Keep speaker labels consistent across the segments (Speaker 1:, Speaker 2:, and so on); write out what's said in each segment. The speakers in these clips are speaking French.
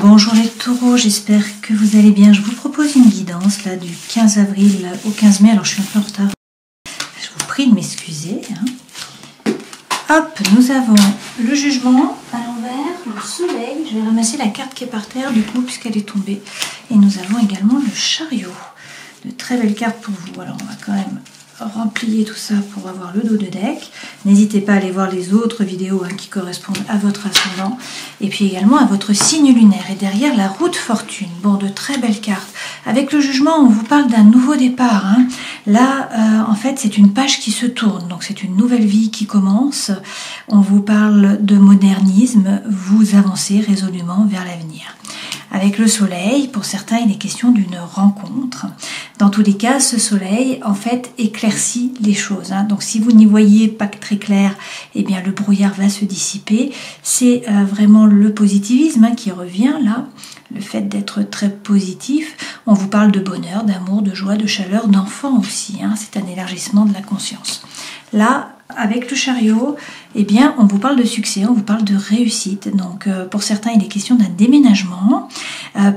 Speaker 1: Bonjour les taureaux, j'espère que vous allez bien. Je vous propose une guidance là du 15 avril au 15 mai. Alors je suis un peu en retard. Je vous prie de m'excuser. Hop, nous avons le jugement à l'envers, le soleil. Je vais ramasser la carte qui est par terre du coup puisqu'elle est tombée. Et nous avons également le chariot. De très belles cartes pour vous. Alors on va quand même remplier tout ça pour avoir le dos de deck. N'hésitez pas à aller voir les autres vidéos qui correspondent à votre ascendant et puis également à votre signe lunaire. Et derrière la roue de fortune, bon, de très belles cartes. Avec le jugement, on vous parle d'un nouveau départ. Là, en fait, c'est une page qui se tourne, donc c'est une nouvelle vie qui commence. On vous parle de modernisme, vous avancez résolument vers l'avenir. Avec le soleil, pour certains, il est question d'une rencontre. Dans tous les cas, ce soleil, en fait, éclaircit les choses. Donc, si vous n'y voyez pas très clair, eh bien, le brouillard va se dissiper. C'est vraiment le positivisme qui revient là. Le fait d'être très positif. On vous parle de bonheur, d'amour, de joie, de chaleur, d'enfant aussi. C'est un élargissement de la conscience. Là, avec le chariot, eh bien, on vous parle de succès, on vous parle de réussite. Donc, pour certains, il est question d'un déménagement.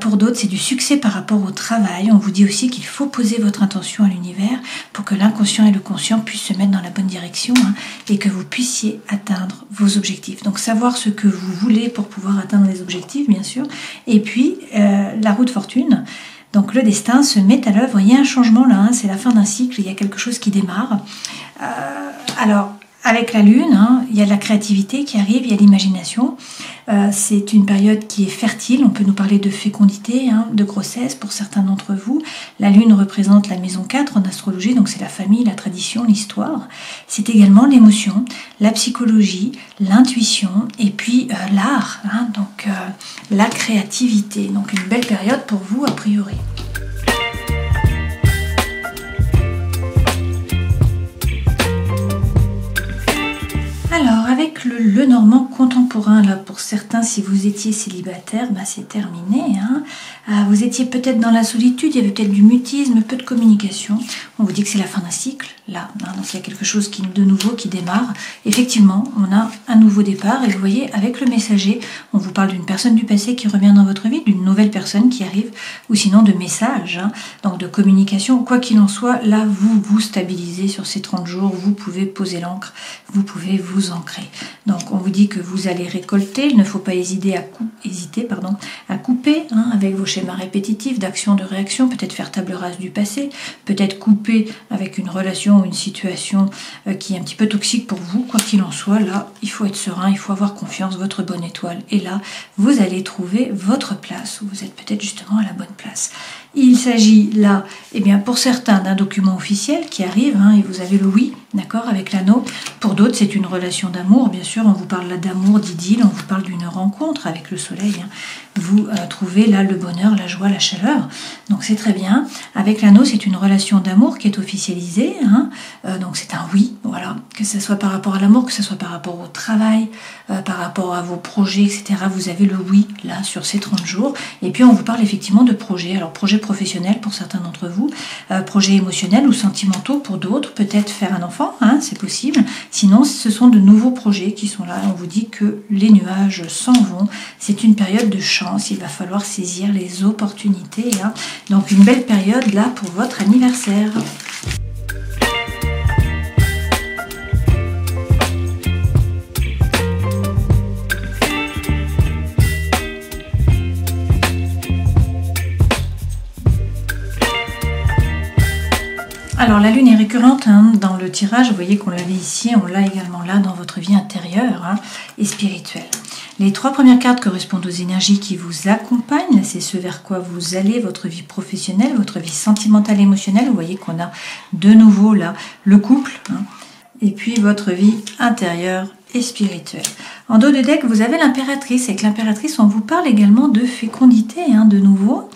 Speaker 1: Pour d'autres, c'est du succès par rapport au travail. On vous dit aussi qu'il faut poser votre intention à l'univers pour que l'inconscient et le conscient puissent se mettre dans la bonne direction et que vous puissiez atteindre vos objectifs. Donc, savoir ce que vous voulez pour pouvoir atteindre les objectifs, bien sûr. Et puis, la roue de fortune. Donc le destin se met à l'œuvre, il y a un changement là, c'est la fin d'un cycle, il y a quelque chose qui démarre. Alors avec la lune, il y a de la créativité qui arrive, il y a l'imagination. C'est une période qui est fertile, on peut nous parler de fécondité, de grossesse pour certains d'entre vous. La lune représente la maison 4 en astrologie, donc c'est la famille, la tradition, l'histoire. C'est également l'émotion, la psychologie, l'intuition et puis l'art, donc la créativité. Donc une belle période pour vous a priori. Alors, avec le normand contemporain, là, pour certains, si vous étiez célibataire, c'est terminé. Vous étiez peut-être dans la solitude, il y avait peut-être du mutisme, peu de communication. On vous dit que c'est la fin d'un cycle, là. Donc, il y a quelque chose de nouveau qui démarre. Effectivement, on a un nouveau départ. Et vous voyez, avec le messager, on vous parle d'une personne du passé qui revient dans votre vie, d'une nouvelle personne qui arrive, ou sinon de messages, donc de communication. Quoi qu'il en soit, là, vous vous stabilisez sur ces 30 jours. Vous pouvez poser l'ancre, vous pouvez vous ancrer. Donc on vous dit que vous allez récolter, il ne faut pas hésiter à couper avec vos schémas répétitifs d'action, de réaction, peut-être faire table rase du passé, peut-être couper avec une relation ou une situation qui est un petit peu toxique pour vous. Quoi qu'il en soit, là, il faut être serein, il faut avoir confiance, votre bonne étoile. Et là, vous allez trouver votre place, où vous êtes peut-être justement à la bonne place. Il s'agit là, pour certains, d'un document officiel qui arrive, et vous avez le oui, d'accord, avec l'anneau. Pour d'autres, c'est une relation d'amour, bien sûr, on vous parle là d'amour, d'idylle, on vous parle d'une rencontre avec le soleil. Vous trouvez là le bonheur, la joie, la chaleur, donc c'est très bien. Avec l'anneau, c'est une relation d'amour qui est officialisée, donc c'est un oui, voilà, que ce soit par rapport à l'amour, que ce soit par rapport au travail, par rapport à vos projets, etc. Vous avez le oui, là, sur ces 30 jours. Et puis, on vous parle effectivement de projets. Alors, projets professionnels pour certains d'entre vous, projets émotionnels ou sentimentaux pour d'autres, peut-être faire un enfant, c'est possible. Sinon, ce sont de nouveaux projets qui sont là. On vous dit que les nuages s'en vont. C'est une période de chance. Il va falloir saisir les opportunités. Donc, une belle période là pour votre anniversaire. Alors la lune est récurrente dans le tirage, vous voyez qu'on l'avait ici, on l'a également là dans votre vie intérieure et spirituelle. Les 3 premières cartes correspondent aux énergies qui vous accompagnent, c'est ce vers quoi vous allez, votre vie professionnelle, votre vie sentimentale, émotionnelle. Vous voyez qu'on a de nouveau là le couple et puis votre vie intérieure et spirituelle. En dos de deck, vous avez l'impératrice. Avec l'impératrice, on vous parle également de fécondité, de nouveau.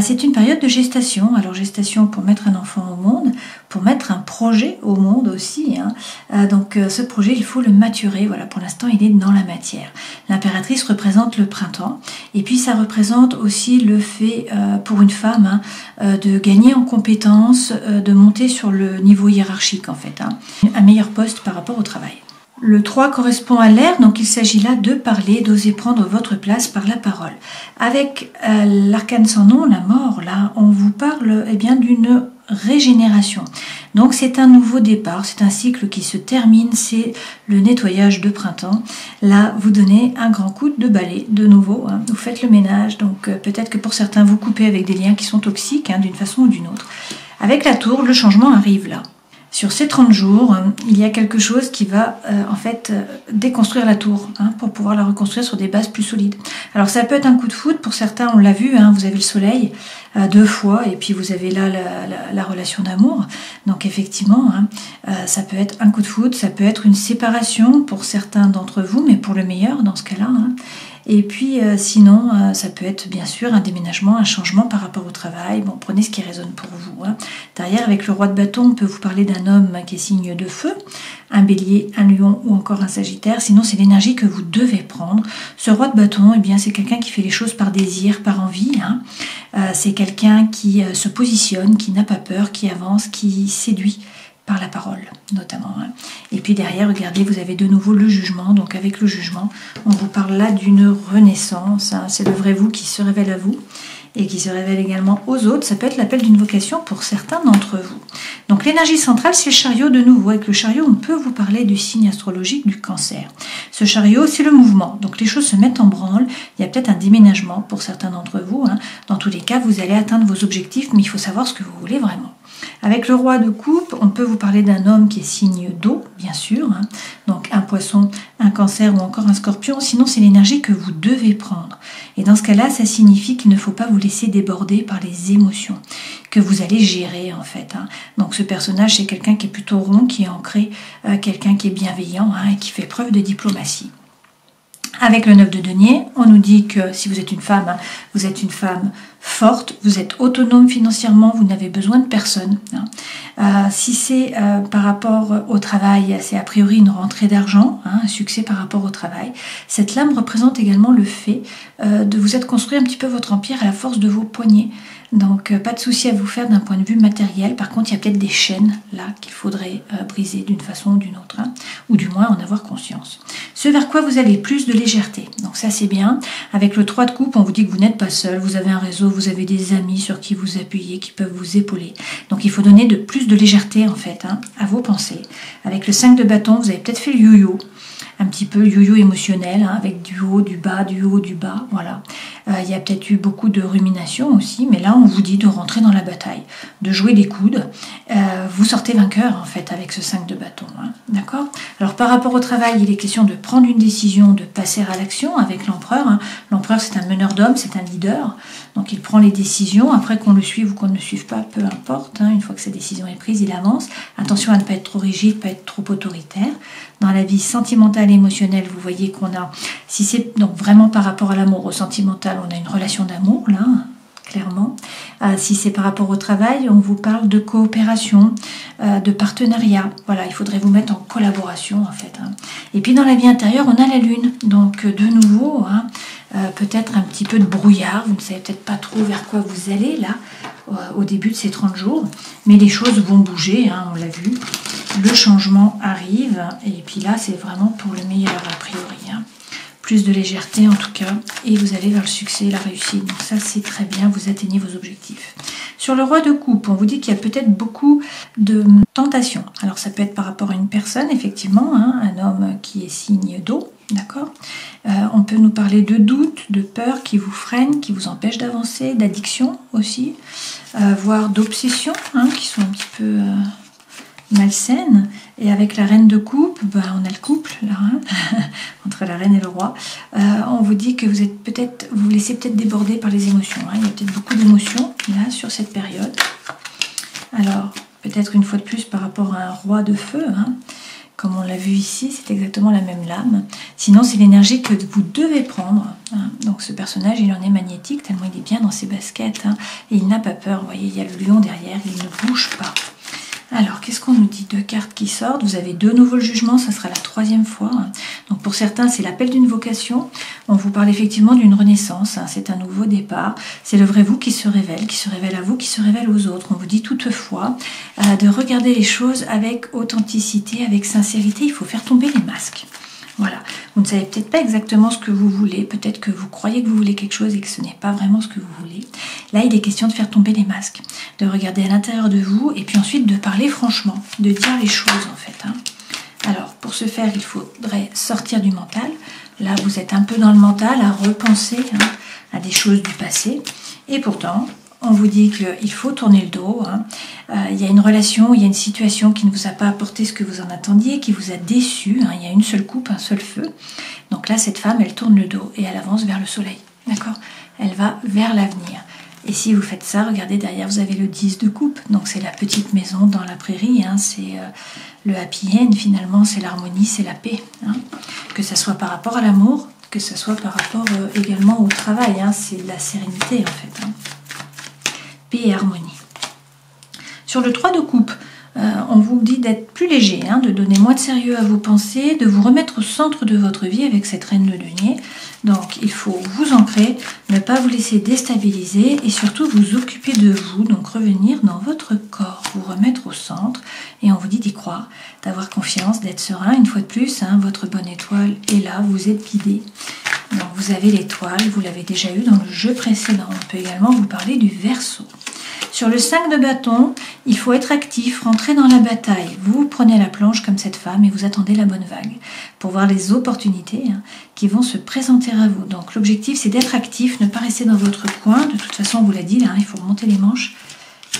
Speaker 1: C'est une période de gestation. Alors, gestation pour mettre un enfant au monde, pour mettre un projet au monde aussi. Donc, ce projet, il faut le maturer. Voilà, pour l'instant, il est dans la matière. L'impératrice représente le printemps. Et puis, ça représente aussi le fait, pour une femme, de gagner en compétences, de monter sur le niveau hiérarchique, en fait. Un meilleur poste par rapport au travail. Le 3 correspond à l'air, donc il s'agit là de parler, d'oser prendre votre place par la parole. Avec l'arcane sans nom, la mort, là, on vous parle bien d'une régénération. Donc c'est un nouveau départ, c'est un cycle qui se termine, c'est le nettoyage de printemps. Là, vous donnez un grand coup de balai, de nouveau, hein, vous faites le ménage, donc peut-être que pour certains, vous coupez avec des liens qui sont toxiques, hein, d'une façon ou d'une autre. Avec la tour, le changement arrive là. Sur ces 30 jours, il y a quelque chose qui va en fait déconstruire la tour, hein, pour pouvoir la reconstruire sur des bases plus solides. Alors ça peut être un coup de foudre, pour certains on l'a vu, hein, vous avez le soleil 2 fois et puis vous avez là la relation d'amour. Donc effectivement, hein, ça peut être un coup de foudre, ça peut être une séparation pour certains d'entre vous, mais pour le meilleur dans ce cas-là. Hein. Et puis sinon, ça peut être bien sûr un déménagement, un changement par rapport au travail. Bon, prenez ce qui résonne pour vous. Hein. Derrière, avec le roi de bâton, on peut vous parler d'un homme qui est signe de feu, un bélier, un lion ou encore un sagittaire. Sinon, c'est l'énergie que vous devez prendre. Ce roi de bâton, eh bien, c'est quelqu'un qui fait les choses par désir, par envie. Hein. C'est quelqu'un qui se positionne, qui n'a pas peur, qui avance, qui séduit par la parole notamment. Hein. Et puis derrière, regardez, vous avez de nouveau le jugement. Donc avec le jugement, on vous parle là d'une renaissance. Hein. C'est le vrai vous qui se révèle à vous et qui se révèle également aux autres. Ça peut être l'appel d'une vocation pour certains d'entre vous. Donc l'énergie centrale, c'est le chariot de nouveau. Avec le chariot, on peut vous parler du signe astrologique du Cancer. Ce chariot, c'est le mouvement. Donc les choses se mettent en branle. Il y a peut-être un déménagement pour certains d'entre vous. Hein. Dans tous les cas, vous allez atteindre vos objectifs, mais il faut savoir ce que vous voulez vraiment. Avec le roi de coupe, on peut vous parler d'un homme qui est signe d'eau, bien sûr. Hein. Donc un poisson, un cancer ou encore un scorpion. Sinon, c'est l'énergie que vous devez prendre. Et dans ce cas-là, ça signifie qu'il ne faut pas vous laisser déborder par les émotions que vous allez gérer en fait. Hein. Donc ce personnage, c'est quelqu'un qui est plutôt rond, qui est ancré, quelqu'un qui est bienveillant, hein, et qui fait preuve de diplomatie. Avec le 9 de denier, on nous dit que si vous êtes une femme, hein, vous êtes une femme forte, vous êtes autonome financièrement, vous n'avez besoin de personne. Hein. Si c'est par rapport au travail, c'est a priori une rentrée d'argent, hein, un succès par rapport au travail. Cette lame représente également le fait de vous être construit un petit peu votre empire à la force de vos poignets. Donc pas de souci à vous faire d'un point de vue matériel. Par contre, il y a peut-être des chaînes là qu'il faudrait briser d'une façon ou d'une autre, hein, ou du moins en avoir conscience. Ce vers quoi vous allez, plus de légèreté. Donc ça c'est bien. Avec le 3 de coupe, on vous dit que vous n'êtes pas seul, vous avez un réseau, vous avez des amis sur qui vous appuyez, qui peuvent vous épauler. Donc il faut donner plus de légèreté en fait, hein, à vos pensées. Avec le 5 de bâton, vous avez peut-être fait le yo-yo. Un petit peu yo-yo émotionnel, hein, avec du haut, du bas, du haut, du bas, voilà. Il y a peut-être eu beaucoup de ruminations aussi, mais là on vous dit de rentrer dans la bataille, de jouer des coudes. Vous sortez vainqueur en fait avec ce 5 de bâton, hein, d'accord? Alors par rapport au travail, il est question de prendre une décision, de passer à l'action avec l'empereur. Hein. L'empereur c'est un meneur d'hommes, c'est un leader, donc il prend les décisions, après qu'on le suive ou qu'on ne le suive pas, peu importe, hein, une fois que sa décision est prise, il avance. Attention à ne pas être trop rigide, pas être trop autoritaire. Dans la vie sentimentale et émotionnelle, vous voyez qu'on a, si c'est donc vraiment par rapport à l'amour, au sentimental, on a une relation d'amour, là, clairement. Si c'est par rapport au travail, on vous parle de coopération, de partenariat. Voilà, il faudrait vous mettre en collaboration, en fait. Hein. Et puis dans la vie intérieure, on a la lune. Donc de nouveau, hein, peut-être un petit peu de brouillard. Vous ne savez peut-être pas trop vers quoi vous allez, là, au début de ces 30 jours. Mais les choses vont bouger, hein, on l'a vu. Le changement arrive. Et puis là, c'est vraiment pour le meilleur, a priori. Hein. Plus de légèreté en tout cas, et vous allez vers le succès et la réussite. Donc ça c'est très bien, vous atteignez vos objectifs. Sur le roi de coupe, on vous dit qu'il y a peut-être beaucoup de tentations. Alors ça peut être par rapport à une personne, effectivement, hein, un homme qui est signe d'eau, d'accord. On peut nous parler de doutes, de peurs qui vous freinent, qui vous empêchent d'avancer, d'addiction aussi, voire d'obsessions, hein, qui sont un petit peu malsaine. Et avec la reine de coupe, ben, on a le couple là, hein, entre la reine et le roi. On vous dit que vous êtes peut-être, vous vous laissez peut-être déborder par les émotions. Hein. Il y a peut-être beaucoup d'émotions là sur cette période. Alors peut-être une fois de plus par rapport à un roi de feu, hein, comme on l'a vu ici, c'est exactement la même lame. Sinon c'est l'énergie que vous devez prendre. Hein. Donc ce personnage, il en est magnétique tellement il est bien dans ses baskets, hein, et il n'a pas peur. Vous voyez, il y a le lion derrière, il ne bouge pas. Alors, qu'est-ce qu'on nous dit? Deux cartes qui sortent. Vous avez de nouveau le jugement, ça sera la troisième fois. Donc, pour certains, c'est l'appel d'une vocation. On vous parle effectivement d'une renaissance. C'est un nouveau départ. C'est le vrai vous qui se révèle à vous, qui se révèle aux autres. On vous dit toutefois de regarder les choses avec authenticité, avec sincérité. Il faut faire tomber les masques. Voilà, vous ne savez peut-être pas exactement ce que vous voulez, peut-être que vous croyez que vous voulez quelque chose et que ce n'est pas vraiment ce que vous voulez. Là, il est question de faire tomber les masques, de regarder à l'intérieur de vous et puis ensuite de parler franchement, de dire les choses en fait. Alors, pour ce faire, il faudrait sortir du mental. Là, vous êtes un peu dans le mental à repenser à des choses du passé. Et pourtant, on vous dit qu'il faut tourner le dos. Il y a une relation, il y a une situation qui ne vous a pas apporté ce que vous en attendiez, qui vous a déçu. Il y a une seule coupe, un seul feu. Donc là, cette femme, elle tourne le dos et elle avance vers le soleil. D'accord? Elle va vers l'avenir. Et si vous faites ça, regardez, derrière, vous avez le 10 de coupe. Donc c'est la petite maison dans la prairie. C'est le happy end, finalement. C'est l'harmonie, c'est la paix. Que ça soit par rapport à l'amour, que ça soit par rapport également au travail. C'est de la sérénité, en fait. Paix et harmonie. Sur le 3 de coupe, on vous dit d'être plus léger, de donner moins de sérieux à vos pensées, de vous remettre au centre de votre vie avec cette reine de denier. Donc il faut vous ancrer, ne pas vous laisser déstabiliser et surtout vous occuper de vous, donc revenir dans votre corps, vous remettre au centre et on vous dit d'y croire, d'avoir confiance, d'être serein. Une fois de plus, votre bonne étoile est là, vous êtes guidé. Donc vous avez l'étoile, vous l'avez déjà eu dans le jeu précédent. On peut également vous parler du Verseau. Sur le 5 de bâton, il faut être actif, rentrer dans la bataille. Vous prenez la planche comme cette femme et vous attendez la bonne vague pour voir les opportunités qui vont se présenter à vous. Donc l'objectif, c'est d'être actif, ne pas rester dans votre coin. De toute façon, on vous l'a dit, il faut remonter les manches.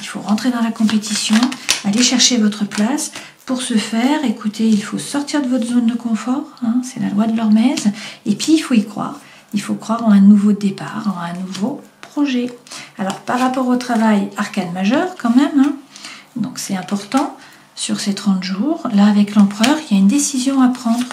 Speaker 1: Il faut rentrer dans la compétition, aller chercher votre place. Pour ce faire, écoutez, il faut sortir de votre zone de confort. C'est la loi de l'Hormèse. Et puis, il faut y croire. Il faut croire en un nouveau départ, en un nouveau projet. Alors par rapport au travail, arcane majeur quand même, donc c'est important sur ces 30 jours. Là avec l'empereur, il y a une décision à prendre.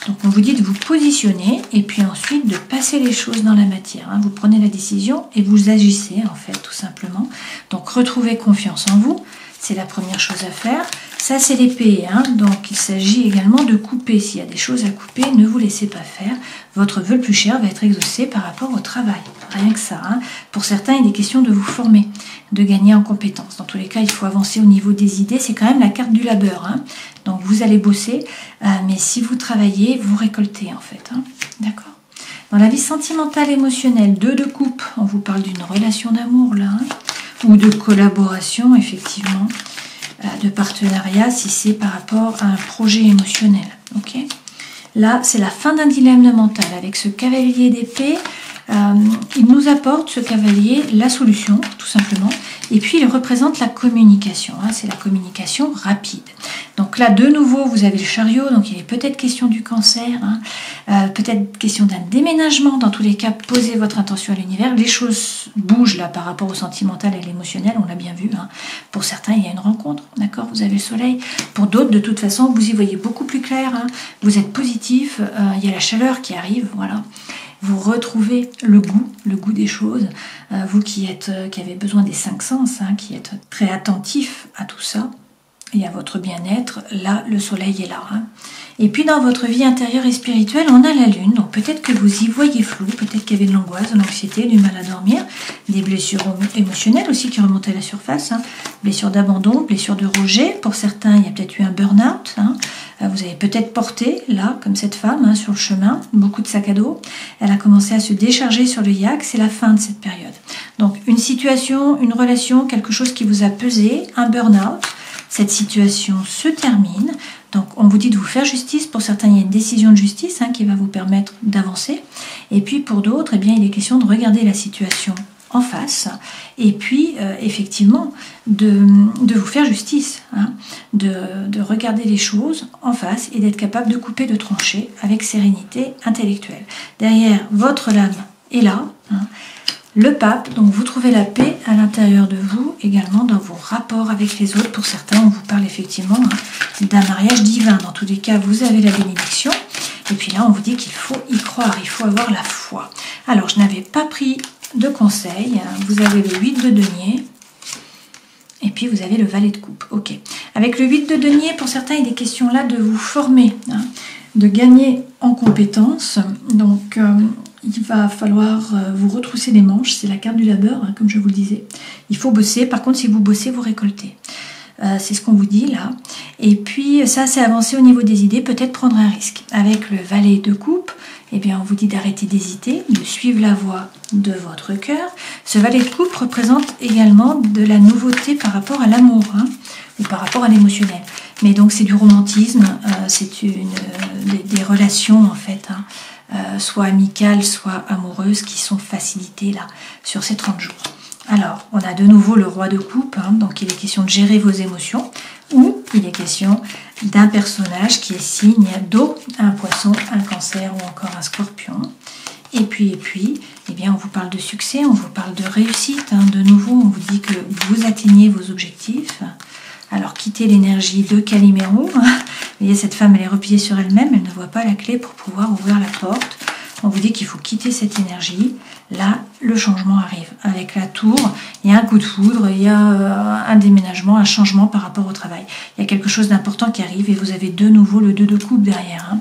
Speaker 1: Donc on vous dit de vous positionner et puis ensuite de passer les choses dans la matière. Vous prenez la décision et vous agissez en fait tout simplement. Donc retrouvez confiance en vous, c'est la première chose à faire. Ça c'est l'épée, donc il s'agit également de couper. S'il y a des choses à couper, ne vous laissez pas faire. Votre vœu le plus cher va être exaucé par rapport au travail. Rien que ça. Pour certains, il est question de vous former, de gagner en compétences. Dans tous les cas, il faut avancer au niveau des idées. C'est quand même la carte du labeur. Donc vous allez bosser, mais si vous travaillez, vous récoltez en fait. D'accord? Dans la vie sentimentale, émotionnelle, 2 de coupe, on vous parle d'une relation d'amour là, ou de collaboration, effectivement, de partenariat, si c'est par rapport à un projet émotionnel. Ok? Là, c'est la fin d'un dilemme mental. Avec ce cavalier d'épée, il nous apporte, ce cavalier, la solution, tout simplement. Et puis, il représente la communication. C'est la communication rapide. Donc là, de nouveau, vous avez le chariot. Donc, il est peut-être question du cancer. Peut-être question d'un déménagement. Dans tous les cas, posez votre intention à l'univers. Les choses bougent là par rapport au sentimental et l'émotionnel. On l'a bien vu. Pour certains, il y a une rencontre. D'accord? Vous avez le soleil. Pour d'autres, de toute façon, vous y voyez beaucoup plus clair. Vous êtes positif. Il y a la chaleur qui arrive. Voilà. Vous retrouvez le goût des choses. Vous qui avez besoin des 5 sens, qui êtes très attentif à tout ça et à votre bien-être, là, le soleil est là. Et puis, dans votre vie intérieure et spirituelle, on a la lune. Donc, peut-être que vous y voyez flou, peut-être qu'il y avait de l'angoisse, de l'anxiété, du mal à dormir, des blessures émotionnelles aussi qui remontent à la surface, blessures d'abandon, blessures de rejet. Pour certains, il y a peut-être eu un burn-out. Vous avez peut-être porté, là, comme cette femme, sur le chemin, beaucoup de sacs à dos. Elle a commencé à se décharger sur le yak. C'est la fin de cette période. Donc, une situation, une relation, quelque chose qui vous a pesé, un burn-out. Cette situation se termine. Donc, on vous dit de vous faire justice. Pour certains, il y a une décision de justice qui va vous permettre d'avancer. Et puis, pour d'autres, il est question de regarder la situation en face et puis, effectivement, de vous faire justice, de regarder les choses en face et d'être capable de couper, de trancher avec sérénité intellectuelle. Derrière, votre lame est là. Le pape, donc vous trouvez la paix à l'intérieur de vous, également dans vos rapports avec les autres. Pour certains, on vous parle effectivement d'un mariage divin. Dans tous les cas, vous avez la bénédiction. Et puis là, on vous dit qu'il faut y croire, il faut avoir la foi. Alors, je n'avais pas pris de conseils. Vous avez le 8 de denier. Et puis vous avez le valet de coupe. Ok. Avec le 8 de denier, pour certains, il est question là de vous former, hein, de gagner en compétences. Donc il va falloir vous retrousser les manches. C'est la carte du labeur, hein, comme je vous le disais. Il faut bosser. Par contre, si vous bossez, vous récoltez. C'est ce qu'on vous dit là. Et puis ça, c'est avancer au niveau des idées, peut-être prendre un risque. Avec le valet de coupe, eh bien, on vous dit d'arrêter d'hésiter, de suivre la voie de votre cœur. Ce valet de coupe représente également de la nouveauté par rapport à l'amour, hein, ou par rapport à l'émotionnel. Mais donc c'est du romantisme, c'est des relations en fait, hein, soit amicales, soit amoureuses, qui sont facilitées là sur ces 30 jours. Alors, on a de nouveau le roi de coupe, hein, donc il est question de gérer vos émotions, ou il est question d'un personnage qui est signe d'eau, un poisson, un cancer ou encore un scorpion. Et puis, eh bien, on vous parle de succès, on vous parle de réussite, hein, de nouveau, on vous dit que vous atteignez vos objectifs. Alors, quittez l'énergie de Calimero, hein. Vous voyez, cette femme, elle est repliée sur elle-même, elle ne voit pas la clé pour pouvoir ouvrir la porte. On vous dit qu'il faut quitter cette énergie. Là, le changement arrive. Avec la tour, il y a un coup de foudre, il y a un déménagement, un changement par rapport au travail. Il y a quelque chose d'important qui arrive et vous avez de nouveau le 2 de coupe derrière, hein.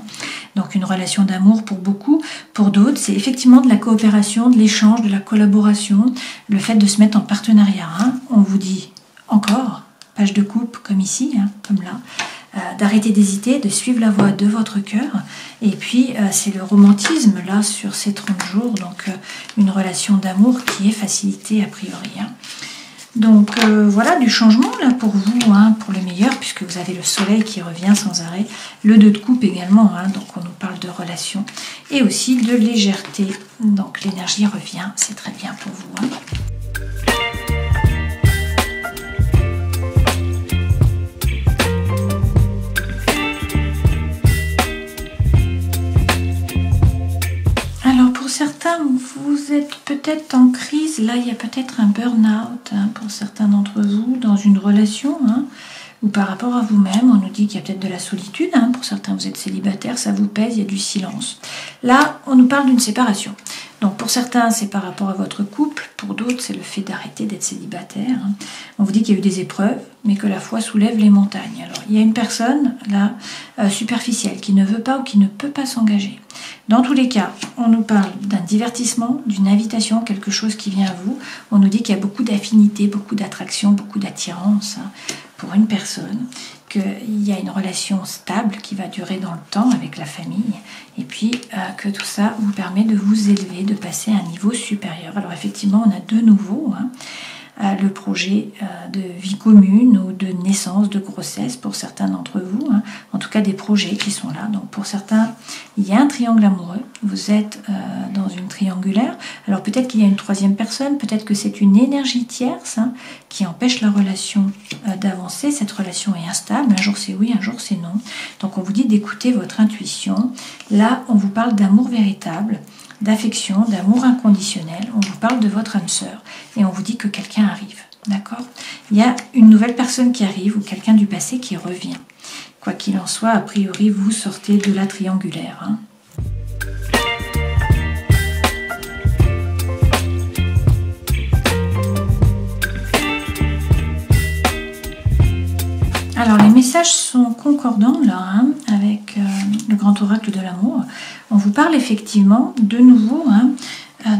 Speaker 1: Donc une relation d'amour pour beaucoup. Pour d'autres, c'est effectivement de la coopération, de l'échange, de la collaboration, le fait de se mettre en partenariat, hein. On vous dit encore, page de coupe comme ici, hein, comme là, d'arrêter d'hésiter, de suivre la voie de votre cœur. Et puis, c'est le romantisme, là, sur ces 30 jours. Donc, une relation d'amour qui est facilitée a priori, hein. Donc, voilà, du changement, là, pour vous, hein, pour le meilleur, puisque vous avez le soleil qui revient sans arrêt. Le 2 de coupe également, hein, donc on nous parle de relation. Et aussi de légèreté. Donc, l'énergie revient, c'est très bien pour vous, hein. Certains, vous êtes peut-être en crise, là il y a peut-être un burn-out, hein, pour certains d'entre vous, dans une relation, hein, ou par rapport à vous-même. On nous dit qu'il y a peut-être de la solitude, hein, pour certains vous êtes célibataire, ça vous pèse, il y a du silence. Là, on nous parle d'une séparation. Donc pour certains, c'est par rapport à votre couple, pour d'autres, c'est le fait d'arrêter d'être célibataire, hein. On vous dit qu'il y a eu des épreuves, mais que la foi soulève les montagnes. Alors il y a une personne, là, superficielle, qui ne veut pas ou qui ne peut pas s'engager. Dans tous les cas, on nous parle d'un divertissement, d'une invitation, quelque chose qui vient à vous. On nous dit qu'il y a beaucoup d'affinité, beaucoup d'attraction, beaucoup d'attirance, hein, pour une personne, qu'il y a une relation stable qui va durer dans le temps avec la famille, et puis que tout ça vous permet de vous élever, de passer à un niveau supérieur. Alors effectivement, on a de nouveau, hein, le projet de vie commune ou de naissance, de grossesse pour certains d'entre vous, hein. En tout cas des projets qui sont là. Donc pour certains, il y a un triangle amoureux, vous êtes dans une triangulaire. Alors peut-être qu'il y a une troisième personne, peut-être que c'est une énergie tierce, hein, qui empêche la relation d'avancer. Cette relation est instable, un jour c'est oui, un jour c'est non. Donc on vous dit d'écouter votre intuition. Là, on vous parle d'amour véritable, d'affection, d'amour inconditionnel. On vous parle de votre âme sœur et on vous dit que quelqu'un arrive, d'accord? Il y a une nouvelle personne qui arrive ou quelqu'un du passé qui revient. Quoi qu'il en soit, a priori, vous sortez de la triangulaire, hein. Alors les messages sont concordants là, hein, avec le grand oracle de l'amour. On vous parle effectivement de nouveau, hein,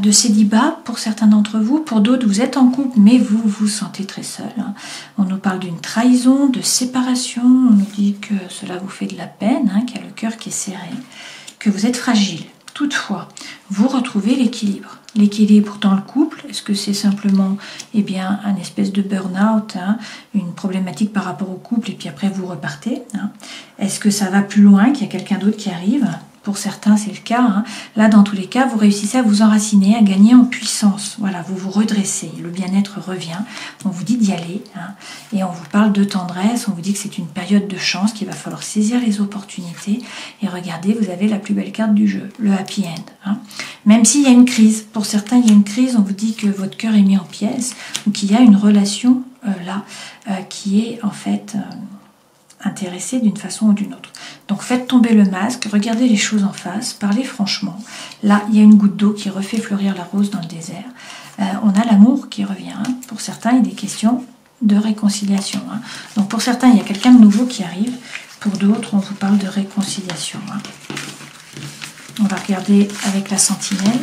Speaker 1: de célibat pour certains d'entre vous. Pour d'autres, vous êtes en couple mais vous vous sentez très seul, hein. On nous parle d'une trahison, de séparation. On nous dit que cela vous fait de la peine, hein, qu'il y a le cœur qui est serré, que vous êtes fragile. Toutefois, vous retrouvez l'équilibre. L'équilibre dans le couple, est-ce que c'est simplement un espèce de burn-out, hein, une problématique par rapport au couple et puis après vous repartez, hein. Est-ce que ça va plus loin, qu'il y a quelqu'un d'autre qui arrive? Pour certains, c'est le cas, hein. Là, dans tous les cas, vous réussissez à vous enraciner, à gagner en puissance. Voilà, vous vous redressez, le bien-être revient. On vous dit d'y aller, hein, et on vous parle de tendresse. On vous dit que c'est une période de chance, qu'il va falloir saisir les opportunités. Et regardez, vous avez la plus belle carte du jeu, le happy end, hein. Même s'il y a une crise, pour certains, il y a une crise. On vous dit que votre cœur est mis en pièces ou qu'il y a une relation qui est en fait intéressée d'une façon ou d'une autre. Donc faites tomber le masque, regardez les choses en face, parlez franchement. Là, il y a une goutte d'eau qui refait fleurir la rose dans le désert. On a l'amour qui revient, hein. Pour certains, il est question de réconciliation. Hein. Donc pour certains, il y a quelqu'un de nouveau qui arrive. Pour d'autres, on vous parle de réconciliation. Hein. On va regarder avec la sentinelle.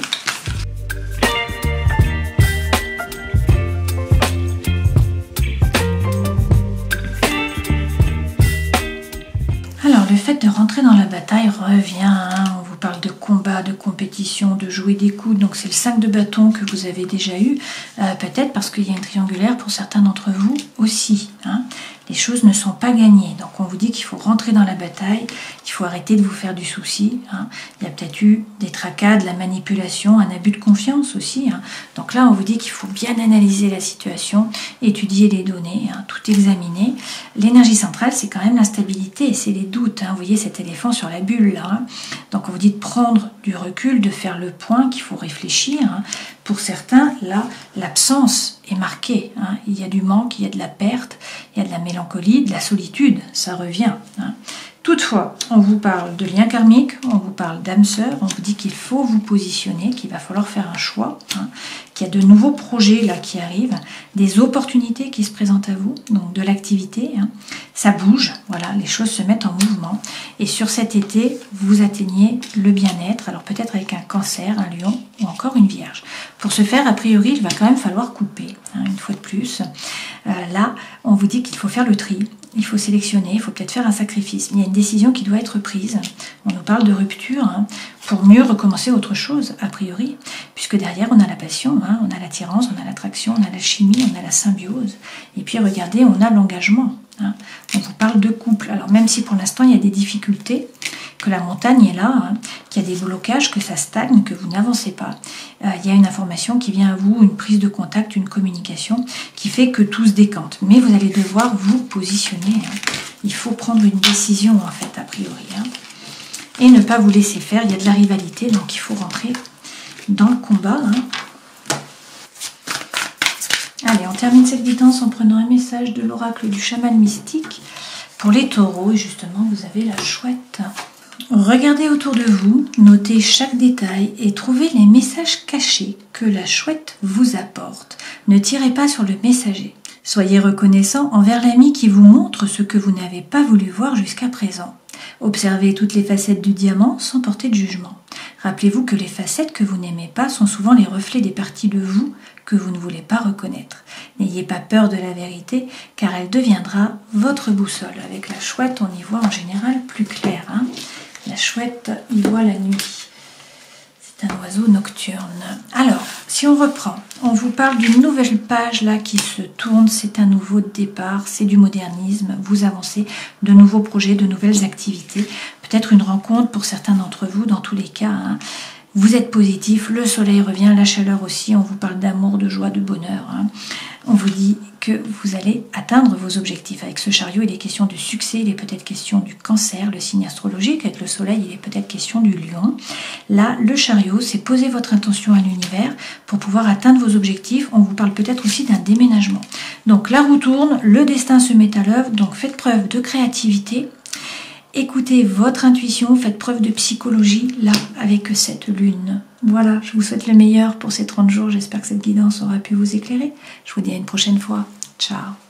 Speaker 1: Alors, le fait de rentrer dans la bataille revient. Hein. On vous parle de combat, de compétition, de jouer des coudes. Donc, c'est le 5 de bâton que vous avez déjà eu. Peut-être parce qu'il y a une triangulaire pour certains d'entre vous aussi. Hein. Les choses ne sont pas gagnées. Donc, on vous dit qu'il faut rentrer dans la bataille. Il faut arrêter de vous faire du souci. Hein. Il y a peut-être eu des tracas, de la manipulation, un abus de confiance aussi. Hein. Donc là, on vous dit qu'il faut bien analyser la situation, étudier les données, hein, tout examiner. L'énergie centrale, c'est quand même l'instabilité, c'est les doutes. Hein. Vous voyez cet éléphant sur la bulle là. Hein. Donc on vous dit de prendre du recul, de faire le point, qu'il faut réfléchir. Hein. Pour certains, là, l'absence est marquée. Hein. Il y a du manque, il y a de la perte, il y a de la mélancolie, de la solitude. Ça revient. Hein. Toutefois, on vous parle de lien karmique, on vous parle d'âme sœur, on vous dit qu'il faut vous positionner, qu'il va falloir faire un choix, hein, qu'il y a de nouveaux projets là qui arrivent, des opportunités qui se présentent à vous, donc de l'activité. Hein. Ça bouge, voilà, les choses se mettent en mouvement. Et sur cet été, vous atteignez le bien-être, alors peut-être avec un cancer, un lion ou encore une vierge. Pour ce faire, a priori, il va quand même falloir couper, hein, une fois de plus. Là, on vous dit qu'il faut faire le tri. Il faut sélectionner, il faut peut-être faire un sacrifice. Il y a une décision qui doit être prise. On nous parle de rupture, hein, pour mieux recommencer autre chose, a priori, puisque derrière, on a la passion, hein, on a l'attirance, on a l'attraction, on a la chimie, on a la symbiose. Et puis, regardez, on a l'engagement. Hein. On vous parle de couple. Alors, même si pour l'instant, il y a des difficultés, que la montagne est là, hein, qu'il y a des blocages, que ça stagne, que vous n'avancez pas. Il y a une information qui vient à vous, une prise de contact, une communication qui fait que tout se décante. Mais vous allez devoir vous positionner. Hein. Il faut prendre une décision, en fait, a priori. Hein. Et ne pas vous laisser faire. Il y a de la rivalité, donc il faut rentrer dans le combat. Hein. Allez, on termine cette guidance en prenant un message de l'oracle du chaman mystique. Pour les taureaux, et justement, vous avez la chouette. Regardez autour de vous, notez chaque détail et trouvez les messages cachés que la chouette vous apporte. Ne tirez pas sur le messager. Soyez reconnaissant envers l'ami qui vous montre ce que vous n'avez pas voulu voir jusqu'à présent. Observez toutes les facettes du diamant sans porter de jugement. Rappelez-vous que les facettes que vous n'aimez pas sont souvent les reflets des parties de vous que vous ne voulez pas reconnaître. N'ayez pas peur de la vérité, car elle deviendra votre boussole. Avec la chouette, on y voit en général plus clair. Hein. La chouette y voit la nuit. C'est un oiseau nocturne. Alors, si on reprend, on vous parle d'une nouvelle page là qui se tourne. C'est un nouveau départ, c'est du modernisme. Vous avancez, de nouveaux projets, de nouvelles activités. Peut-être une rencontre pour certains d'entre vous, dans tous les cas. Hein. Vous êtes positif, le soleil revient, la chaleur aussi. On vous parle d'amour, de joie, de bonheur. Hein. On vous dit que vous allez atteindre vos objectifs. Avec ce chariot, il est question du succès, il est peut-être question du cancer, le signe astrologique. Avec le soleil, il est peut-être question du lion. Là, le chariot, c'est poser votre intention à l'univers pour pouvoir atteindre vos objectifs. On vous parle peut-être aussi d'un déménagement. Donc la roue tourne, le destin se met à l'œuvre, donc faites preuve de créativité. Écoutez votre intuition, faites preuve de psychologie, là, avec cette lune. Voilà, je vous souhaite le meilleur pour ces 30 jours. J'espère que cette guidance aura pu vous éclairer. Je vous dis à une prochaine fois. Ciao.